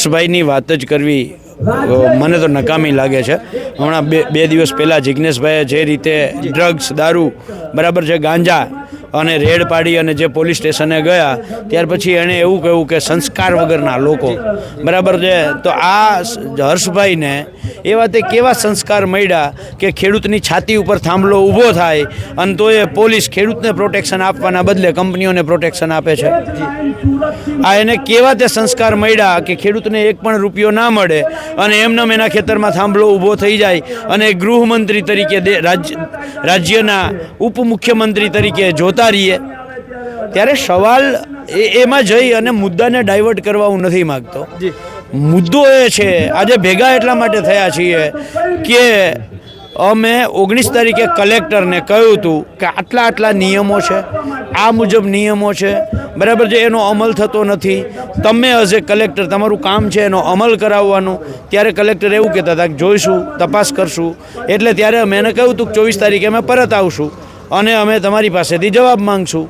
હર્ષભાઈની વાત જ કરવી મને તો નકામી લાગે છે. હમણાં બે દિવસ પહેલાં જિજ્ઞેશભાઈએ જે રીતે ડ્રગ્સ, દારૂ, બરાબર છે, ગાંજા અને રેડ પાડી અને જે પોલીસ સ્ટેશને ગયા ત્યાર પછી એણે એવું કહ્યું કે સંસ્કાર વગરના લોકો, બરાબર છે. તો આ હર્ષભાઈને એ વાતે કેવા સંસ્કાર મળ્યા કે ખેડૂતની છાતી ઉપર થાંભલો ઊભો થાય અને તો એ પોલીસ ખેડૂતને પ્રોટેક્શન આપવાના બદલે કંપનીઓને પ્રોટેક્શન આપે છે. આ એને કેવા તે સંસ્કાર મળ્યા કે ખેડૂતને એક પણ રૂપિયો ના મળે અને એમને એના ખેતરમાં થાંભલો ઊભો થઈ જાય અને ગૃહમંત્રી તરીકે રાજ્યના ઉપમુખ્યમંત્રી તરીકે જોતા રહીએ. ત્યારે સવાલ એમાં જઈ અને મુદ્દાને ડાયવર્ટ કરવા હું નથી માગતો. મુદ્દો એ છે આજે ભેગા એટલા માટે થયા છીએ કે અમે 19 તારીખે કલેક્ટરને કહ્યું હતું કે આટલા નિયમો છે, આ મુજબ નિયમો છે, બરાબર છે, એનો અમલ થતો નથી. તમે એઝ એ કલેક્ટર તમારું કામ છે એનો અમલ કરાવવાનું. ત્યારે કલેક્ટર એવું કહેતા હતા કે જોઈશું, તપાસ કરશું. એટલે ત્યારે મેં એને કહ્યું હતું કે 24 તારીખે અમે પરત આવશું અને અમે તમારી પાસેથી જવાબ માંગશું.